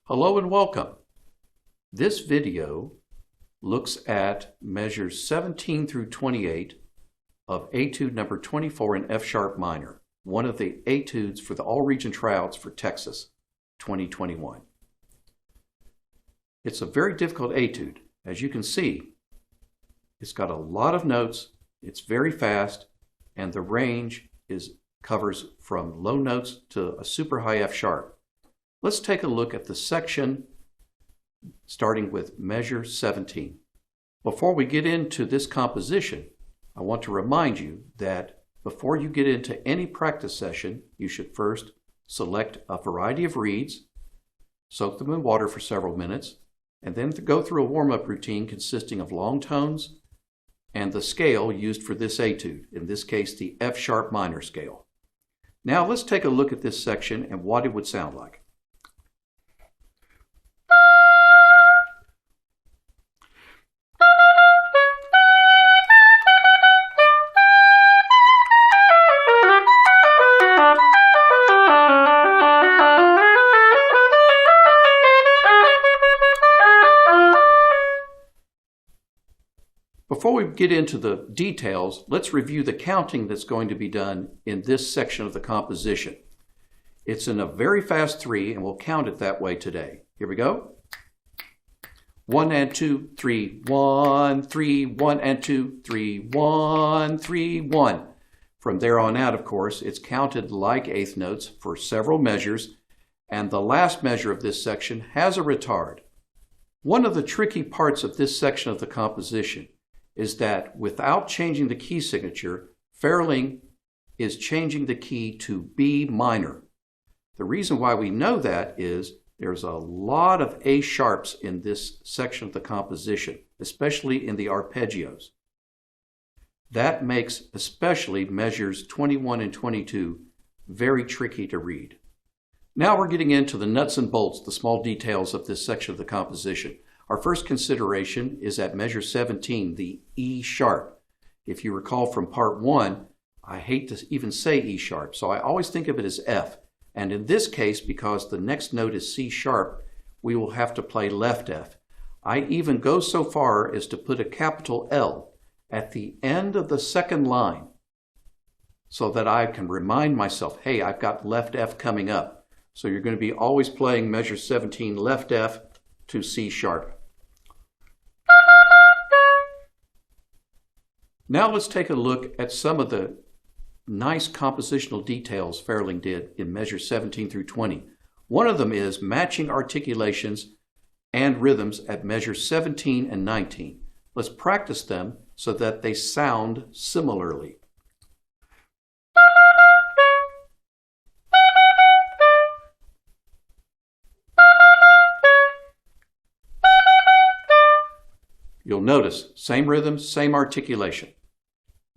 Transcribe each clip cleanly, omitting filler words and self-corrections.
Hello and welcome. This video looks at measures 17 through 28 of etude number 24 in F sharp minor, one of the etudes for the all-region tryouts for Texas 2021. It's a very difficult etude. As you can see, it's got a lot of notes, it's very fast, and the range covers from low notes to a super high F sharp. Let's take a look at the section starting with measure 17. Before we get into this composition, I want to remind you that before you get into any practice session, you should first select a variety of reeds, soak them in water for several minutes, and then go through a warm-up routine consisting of long tones and the scale used for this etude, in this case the F sharp minor scale. Now let's take a look at this section and what it would sound like. Before we get into the details, let's review the counting that's going to be done in this section of the composition. It's in a very fast 3, and we'll count it that way today. Here we go. 1 and 2, 3, 1, 3, 1 and 2, 3, 1, 3, 1. From there on out, of course, it's counted like eighth notes for several measures, and the last measure of this section has a retard. One of the tricky parts of this section of the composition is that without changing the key signature, Ferling is changing the key to B minor. The reason why we know that is there's a lot of A sharps in this section of the composition, especially in the arpeggios. That makes especially measures 21 and 22 very tricky to read. Now we're getting into the nuts and bolts, the small details of this section of the composition. Our first consideration is at measure 17, the E sharp. If you recall from part 1, I hate to even say E sharp, so I always think of it as F. And in this case, because the next note is C sharp, we will have to play left F. I even go so far as to put a capital L at the end of the second line so that I can remind myself, hey, I've got left F coming up. So you're going to be always playing measure 17 left F to C sharp. Now let's take a look at some of the nice compositional details Ferling did in measures 17 through 20. One of them is matching articulations and rhythms at measures 17 and 19. Let's practice them so that they sound similarly. You'll notice same rhythm, same articulation.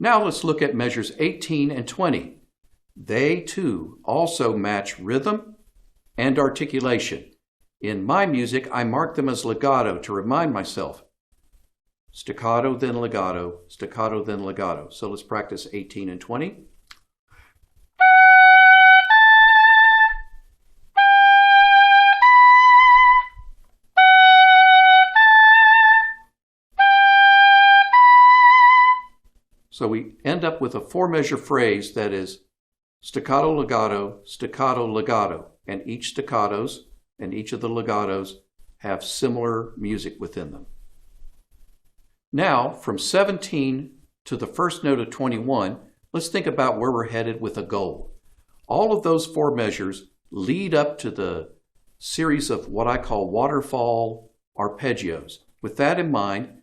Now let's look at measures 18 and 20. They too also match rhythm and articulation. In my music, I mark them as legato to remind myself. Staccato, then legato, staccato, then legato. So let's practice 18 and 20. So we end up with a 4-measure phrase that is staccato, legato, and each staccatos and each of the legatos have similar music within them. Now, from 17 to the first note of 21, let's think about where we're headed with a goal. All of those 4 measures lead up to the series of what I call waterfall arpeggios. With that in mind,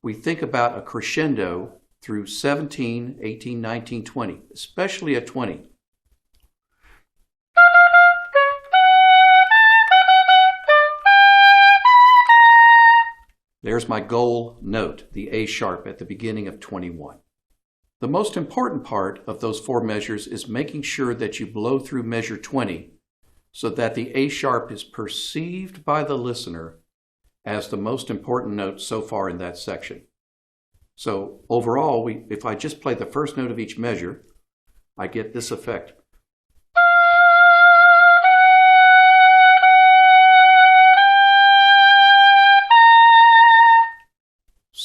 we think about a crescendo through 17, 18, 19, 20, especially at 20. There's my goal note, the A sharp at the beginning of 21. The most important part of those 4 measures is making sure that you blow through measure 20 so that the A sharp is perceived by the listener as the most important note so far in that section. So overall, if I just play the first note of each measure, I get this effect.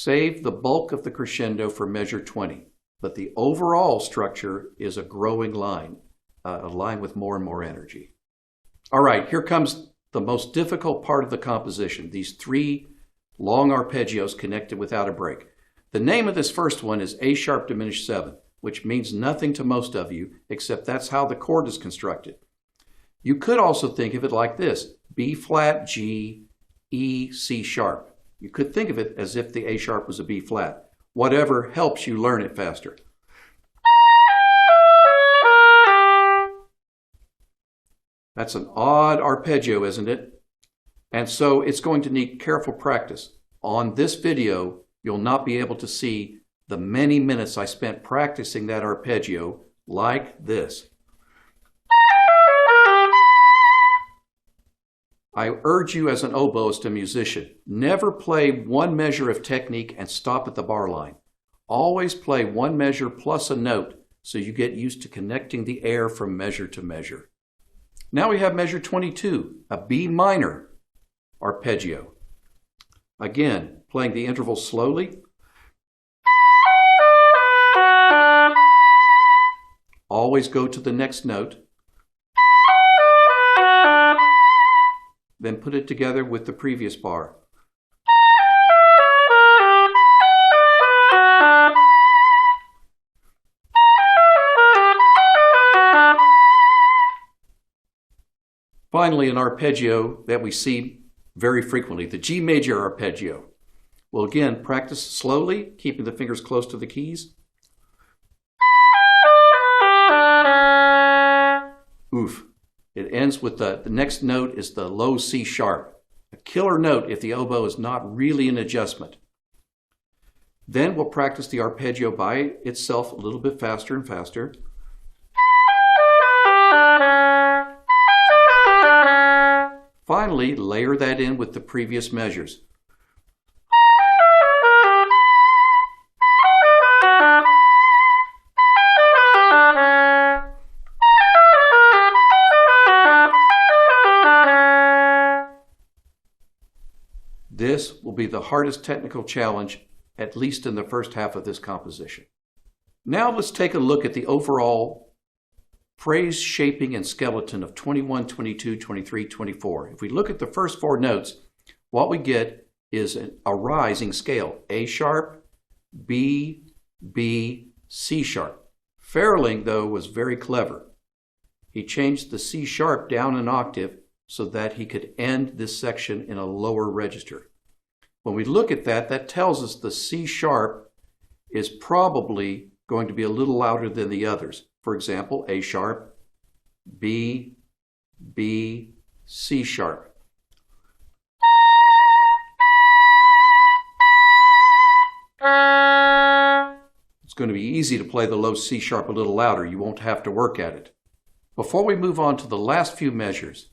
Save the bulk of the crescendo for measure 20, but the overall structure is a growing line, a line with more and more energy. All right, here comes the most difficult part of the composition, these 3 long arpeggios connected without a break. The name of this first one is A sharp diminished 7, which means nothing to most of you, except that's how the chord is constructed. You could also think of it like this: B flat, G, E, C sharp. You could think of it as if the A sharp was a B flat. Whatever helps you learn it faster. That's an odd arpeggio, isn't it? And so it's going to need careful practice. On this video, you'll not be able to see the many minutes I spent practicing that arpeggio like this. I urge you as an oboist and musician, never play one measure of technique and stop at the bar line. Always play one measure plus a note so you get used to connecting the air from measure to measure. Now we have measure 22, a B minor arpeggio. Again, playing the interval slowly. Always go to the next note. Then put it together with the previous bar. Finally, an arpeggio that we see very frequently, the G major arpeggio. We'll again practice slowly, keeping the fingers close to the keys. Oof. It ends with the next note is the low C sharp, a killer note if the oboe is not really in adjustment. Then we'll practice the arpeggio by itself a little bit faster and faster. Finally, layer that in with the previous measures. This will be the hardest technical challenge, at least in the first half of this composition. Now let's take a look at the overall phrase shaping and skeleton of 21, 22, 23, 24. If we look at the first 4 notes, what we get is a rising scale: A sharp, B, B, C sharp. Ferling, though, was very clever. He changed the C sharp down an octave so that he could end this section in a lower register. When we look at that, that tells us the C sharp is probably going to be a little louder than the others. For example, A sharp, B, B, C sharp. It's going to be easy to play the low C sharp a little louder. You won't have to work at it. Before we move on to the last few measures,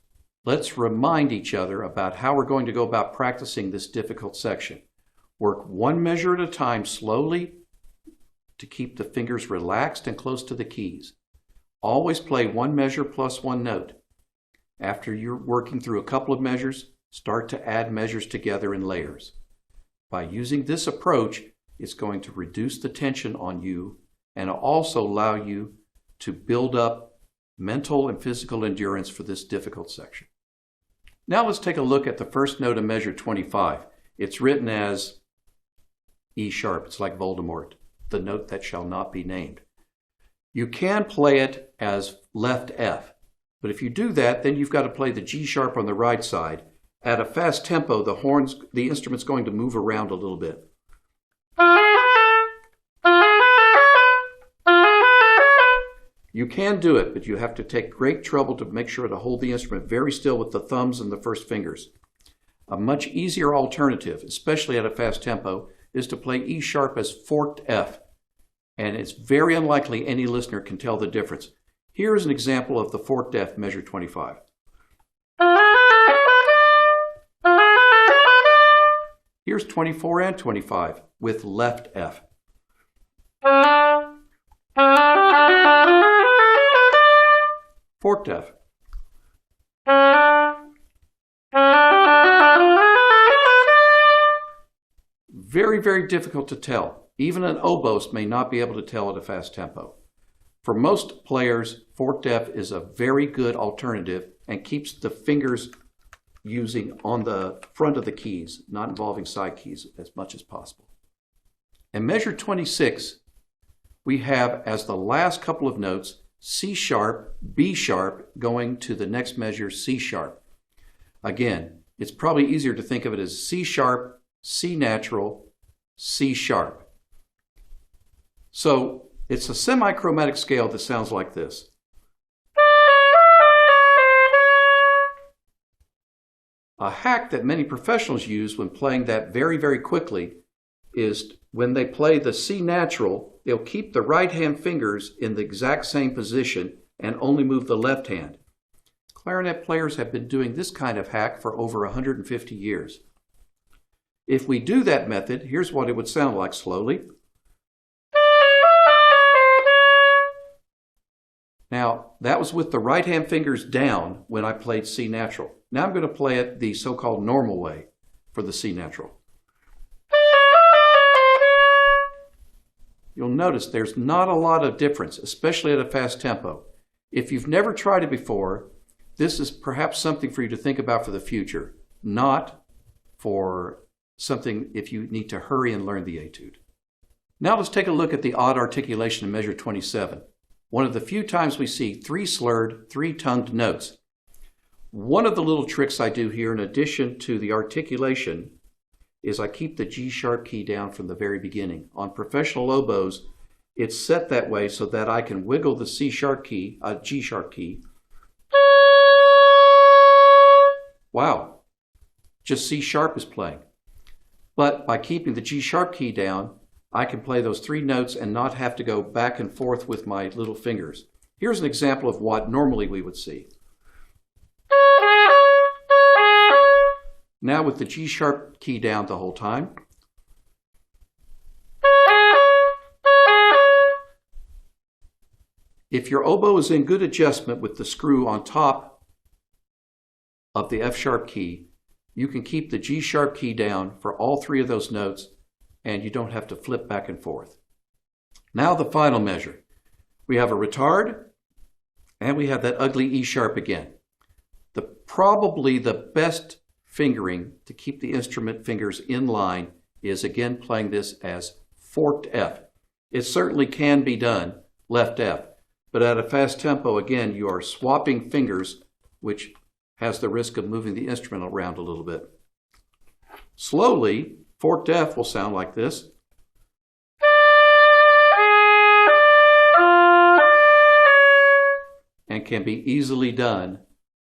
let's remind each other about how we're going to go about practicing this difficult section. Work one measure at a time slowly to keep the fingers relaxed and close to the keys. Always play one measure plus one note. After you're working through a couple of measures, start to add measures together in layers. By using this approach, it's going to reduce the tension on you and also allow you to build up mental and physical endurance for this difficult section. Now let's take a look at the first note of measure 25. It's written as E sharp. It's like Voldemort, the note that shall not be named. You can play it as left F, but if you do that, then you've got to play the G sharp on the right side. At a fast tempo, the instrument's going to move around a little bit. You can do it, but you have to take great trouble to make sure to hold the instrument very still with the thumbs and the first fingers. A much easier alternative, especially at a fast tempo, is to play E sharp as forked F, and it's very unlikely any listener can tell the difference. Here is an example of the forked F, measure 25. Here's 24 and 25 with left F. Forked F. very, very difficult to tell. Even an oboist may not be able to tell at a fast tempo. For most players, forked F is a very good alternative and keeps the fingers using on the front of the keys, not involving side keys as much as possible. In measure 26, we have as the last couple of notes C sharp, B sharp, going to the next measure C sharp. Again, it's probably easier to think of it as C sharp, C natural, C sharp. So it's a semi-chromatic scale that sounds like this. A hack that many professionals use when playing that very, very quickly is when they play the C natural, they'll keep the right hand fingers in the exact same position and only move the left hand. Clarinet players have been doing this kind of hack for over 150 years. If we do that method, here's what it would sound like slowly. Now, that was with the right hand fingers down when I played C natural. Now I'm going to play it the so-called normal way for the C natural. You'll notice there's not a lot of difference, especially at a fast tempo. If you've never tried it before, this is perhaps something for you to think about for the future, not for something if you need to hurry and learn the etude. Now let's take a look at the odd articulation in measure 27. One of the few times we see 3 slurred, 3 tongued notes. One of the little tricks I do here in addition to the articulation is I keep the G sharp key down from the very beginning. On professional oboes, it's set that way so that I can wiggle the G sharp key. Wow, just C sharp is playing. But by keeping the G sharp key down, I can play those 3 notes and not have to go back and forth with my little fingers. Here's an example of what normally we would see. Now with the G sharp key down the whole time. If your oboe is in good adjustment with the screw on top of the F sharp key, you can keep the G sharp key down for all 3 of those notes and you don't have to flip back and forth. Now the final measure. We have a retard and we have that ugly E sharp again. Probably the best fingering to keep the instrument fingers in line is again playing this as forked F. It certainly can be done left F, but at a fast tempo again you are swapping fingers, which has the risk of moving the instrument around a little bit. Slowly, forked F will sound like this. And can be easily done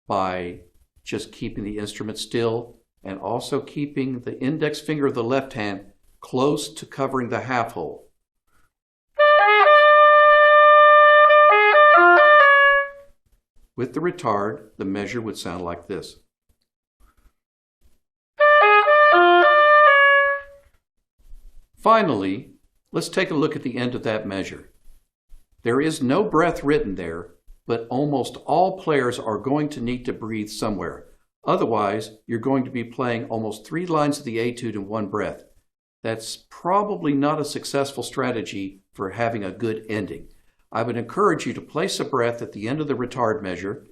by just keeping the instrument still and also keeping the index finger of the left hand close to covering the half hole. With the retard, the measure would sound like this. Finally, let's take a look at the end of that measure. There is no breath written there, but almost all players are going to need to breathe somewhere. Otherwise, you're going to be playing almost 3 lines of the etude in one breath. That's probably not a successful strategy for having a good ending. I would encourage you to place a breath at the end of the retard measure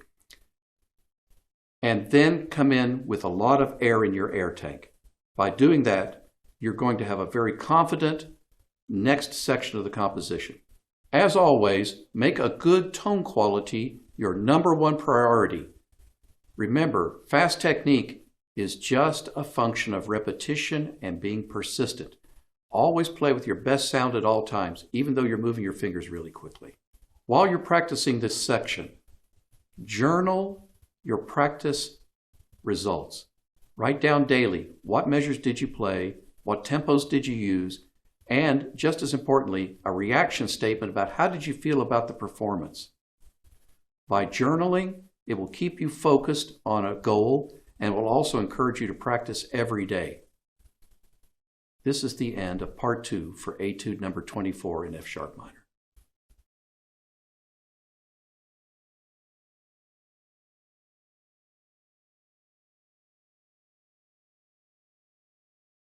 and then come in with a lot of air in your air tank. By doing that, you're going to have a very confident next section of the composition. As always, make a good tone quality your #1 priority. Remember, fast technique is just a function of repetition and being persistent. Always play with your best sound at all times, even though you're moving your fingers really quickly. While you're practicing this section, journal your practice results. Write down daily, what measures did you play, what tempos did you use, and just as importantly, a reaction statement about how did you feel about the performance. By journaling, it will keep you focused on a goal and will also encourage you to practice every day. This is the end of part 2 for etude number 24 in F sharp minor.